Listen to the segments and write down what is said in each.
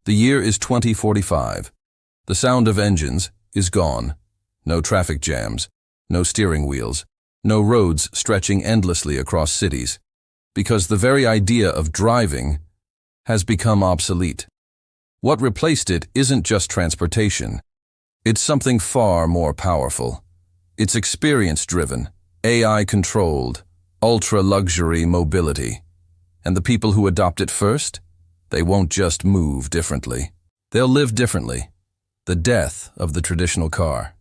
The year is 2045. The sound of engines is gone. No traffic jams, no steering wheels, no roads stretching endlessly across cities, because the very idea of driving has become obsolete. What replaced it isn't just transportation. It's something far more powerful. It's experience-driven, AI-controlled, ultra-luxury mobility. And the people who adopt it first? They won't just move differently. They'll live differently. The death of the traditional car.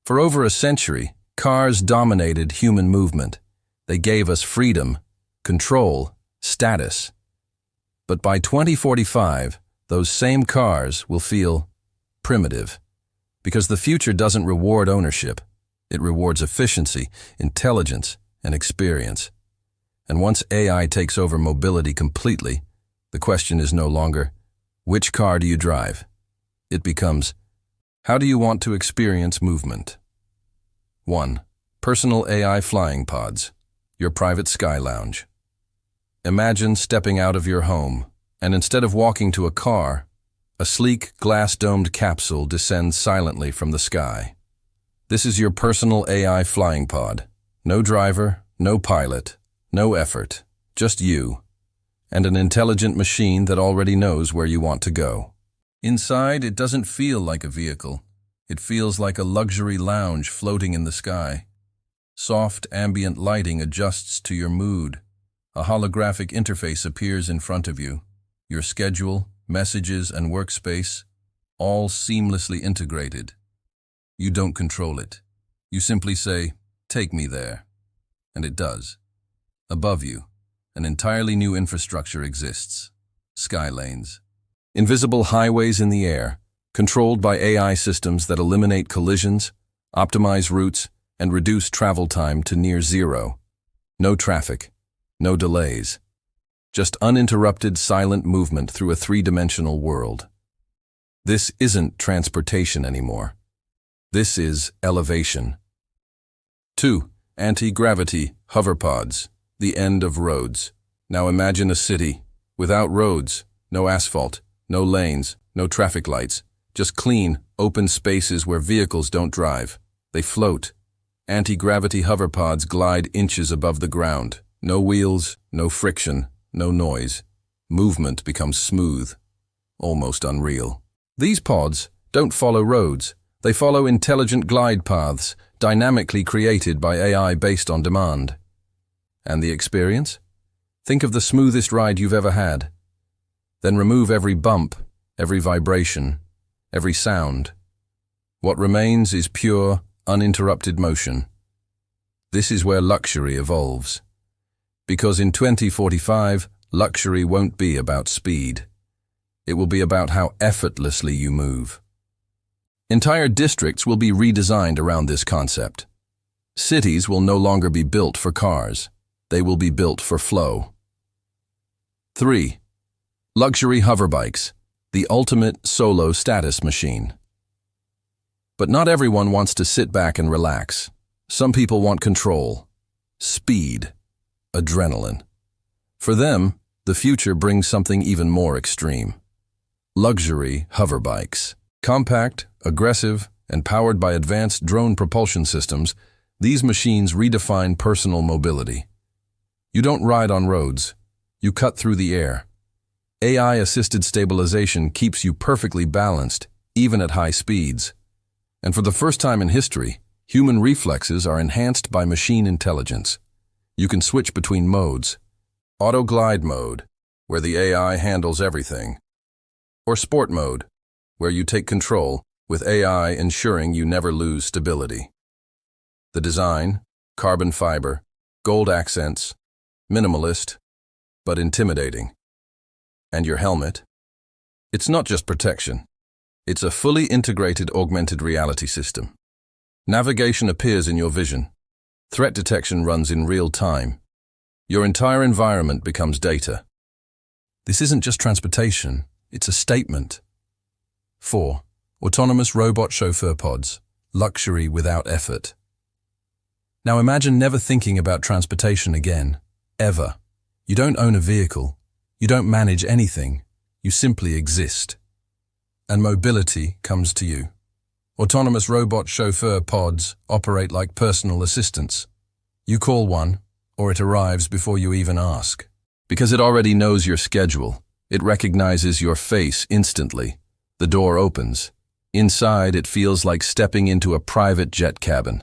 For over a century, cars dominated human movement. They gave us freedom, control, status. But by 2045, those same cars will feel primitive. Because the future doesn't reward ownership. It rewards efficiency, intelligence, and experience. And once AI takes over mobility completely, the question is no longer, which car do you drive? It becomes, how do you want to experience movement? 1. Personal AI flying pods, your private sky lounge. Imagine stepping out of your home, and instead of walking to a car, a sleek, glass-domed capsule descends silently from the sky. This is your personal AI flying pod. No driver, no pilot, no effort, just you, and an intelligent machine that already knows where you want to go. Inside, it doesn't feel like a vehicle. It feels like a luxury lounge floating in the sky. Soft, ambient lighting adjusts to your mood. A holographic interface appears in front of you. Your schedule, messages, and workspace, all seamlessly integrated. You don't control it. You simply say, "Take me there." And it does. Above you, an entirely new infrastructure exists. Sky lanes. Invisible highways in the air, controlled by AI systems that eliminate collisions, optimize routes, and reduce travel time to near zero. No traffic, no delays. Just uninterrupted, silent movement through a three-dimensional world. This isn't transportation anymore. This is elevation. 2. Anti-gravity hoverpods. The end of roads. Now imagine a city without roads, no asphalt, no lanes, no traffic lights, just clean, open spaces where vehicles don't drive. They float. Anti-gravity hoverpods glide inches above the ground. No wheels, no friction, no noise. Movement becomes smooth, almost unreal. These pods don't follow roads. They follow intelligent glide paths, dynamically created by AI based on demand. And the experience? Think of the smoothest ride you've ever had. Then remove every bump, every vibration, every sound. What remains is pure, uninterrupted motion. This is where luxury evolves. Because in 2045, luxury won't be about speed. It will be about how effortlessly you move. Entire districts will be redesigned around this concept. Cities will no longer be built for cars. They will be built for flow. 3. Luxury hoverbikes, the ultimate solo status machine. But not everyone wants to sit back and relax. Some people want control, speed, adrenaline. For them, the future brings something even more extreme. Luxury hoverbikes. Compact, aggressive, and powered by advanced drone propulsion systems, these machines redefine personal mobility. You don't ride on roads. You cut through the air. AI-assisted stabilization keeps you perfectly balanced, even at high speeds. And for the first time in history, human reflexes are enhanced by machine intelligence. You can switch between modes. Auto glide mode, where the AI handles everything. Or sport mode, where you take control, with AI ensuring you never lose stability. The design, carbon fiber, gold accents, minimalist, but intimidating. And your helmet? It's not just protection. It's a fully integrated augmented reality system. Navigation appears in your vision. Threat detection runs in real time. Your entire environment becomes data. This isn't just transportation, it's a statement. 4. Autonomous robot chauffeur pods. Luxury without effort. Now imagine never thinking about transportation again. Ever. You don't own a vehicle. You don't manage anything. You simply exist. And mobility comes to you. Autonomous robot chauffeur pods operate like personal assistants. You call one, or it arrives before you even ask. Because it already knows your schedule. It recognizes your face instantly. The door opens. Inside, it feels like stepping into a private jet cabin.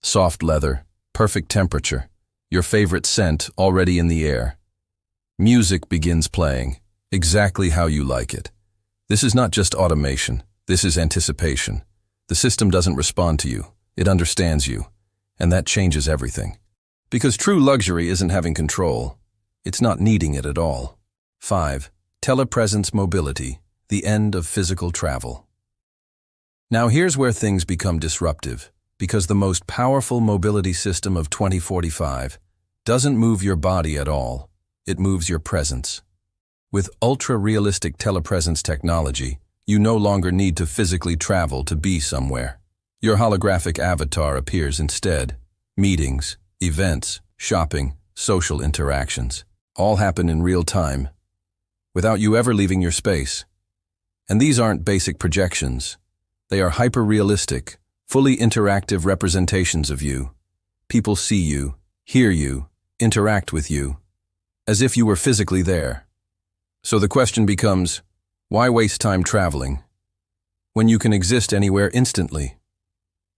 Soft leather, perfect temperature, your favorite scent already in the air. Music begins playing, exactly how you like it. This is not just automation, this is anticipation. The system doesn't respond to you, it understands you, and that changes everything. Because true luxury isn't having control, it's not needing it at all. 5. Telepresence mobility, the end of physical travel. Now here's where things become disruptive, because the most powerful mobility system of 2045 doesn't move your body at all, it moves your presence. With ultra-realistic telepresence technology, you no longer need to physically travel to be somewhere. Your holographic avatar appears instead. Meetings, events, shopping, social interactions, all happen in real time, without you ever leaving your space. And these aren't basic projections. They are hyper-realistic, fully interactive representations of you. People see you, hear you, interact with you, as if you were physically there. So the question becomes, why waste time traveling when you can exist anywhere instantly?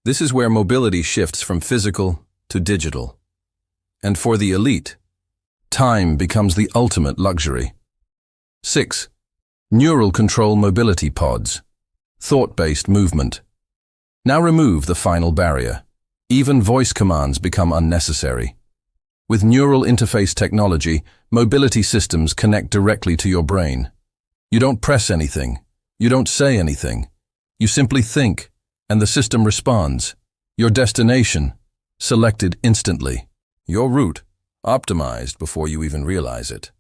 This is where mobility shifts from physical to digital. And for the elite, time becomes the ultimate luxury. 6. Neural control mobility pods. Thought-based movement. Now remove the final barrier. Even voice commands become unnecessary. With neural interface technology, mobility systems connect directly to your brain. You don't press anything. You don't say anything. You simply think, and the system responds. Your destination, selected instantly. Your route, optimized before you even realize it.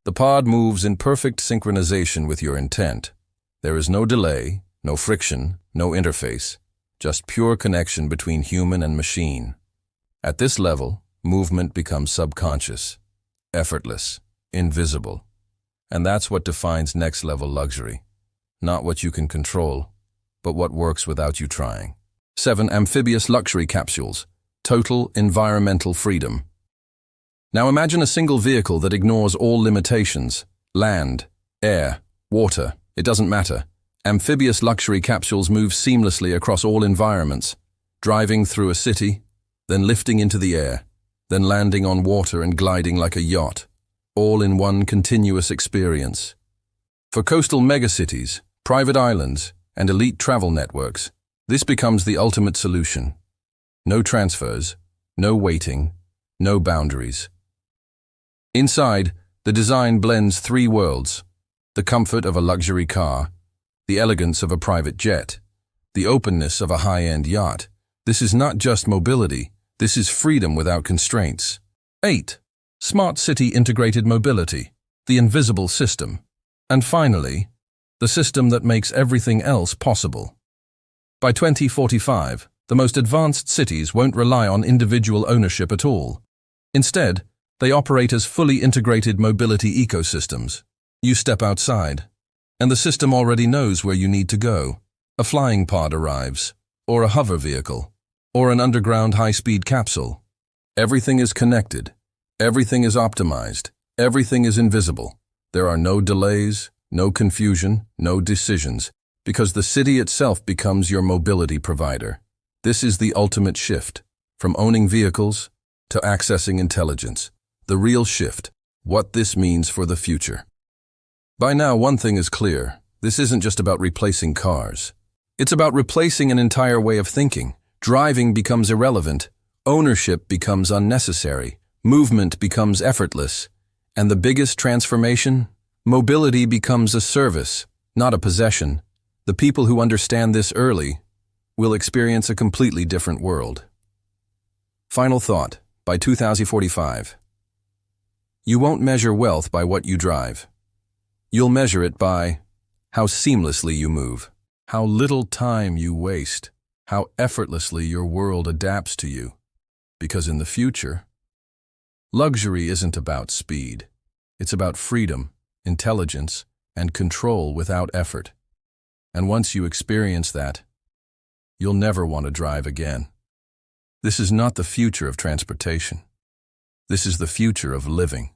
The pod moves in perfect synchronization with your intent. There is no delay, no friction, no interface, just pure connection between human and machine. At this level, movement becomes subconscious, effortless, invisible. And that's what defines next-level luxury. Not what you can control, but what works without you trying. 7. Amphibious luxury capsules. Total environmental freedom. Now imagine a single vehicle that ignores all limitations. Land, air, water, it doesn't matter. Amphibious luxury capsules move seamlessly across all environments, driving through a city, then lifting into the air, then landing on water and gliding like a yacht, all in one continuous experience. For coastal megacities, private islands, and elite travel networks, this becomes the ultimate solution. No transfers, no waiting, no boundaries. Inside, the design blends three worlds: the comfort of a luxury car, the elegance of a private jet, the openness of a high-end yacht. This is not just mobility, this is freedom without constraints. 8. Smart city integrated mobility, the invisible system. And finally, the system that makes everything else possible. By 2045, the most advanced cities won't rely on individual ownership at all. Instead, they operate as fully integrated mobility ecosystems. You step outside, and the system already knows where you need to go. A flying pod arrives, or a hover vehicle, or an underground high-speed capsule. Everything is connected, everything is optimized, everything is invisible. There are no delays, no confusion, no decisions, because the city itself becomes your mobility provider. This is the ultimate shift, from owning vehicles to accessing intelligence. The real shift, what this means for the future. By now, one thing is clear. This isn't just about replacing cars. It's about replacing an entire way of thinking. Driving becomes irrelevant. Ownership becomes unnecessary. Movement becomes effortless. And the biggest transformation? Mobility becomes a service, not a possession. The people who understand this early will experience a completely different world. Final thought, by 2045. You won't measure wealth by what you drive. You'll measure it by how seamlessly you move, how little time you waste, how effortlessly your world adapts to you. Because in the future, luxury isn't about speed. It's about freedom, intelligence, and control without effort. And once you experience that, you'll never want to drive again. This is not the future of transportation. This is the future of living.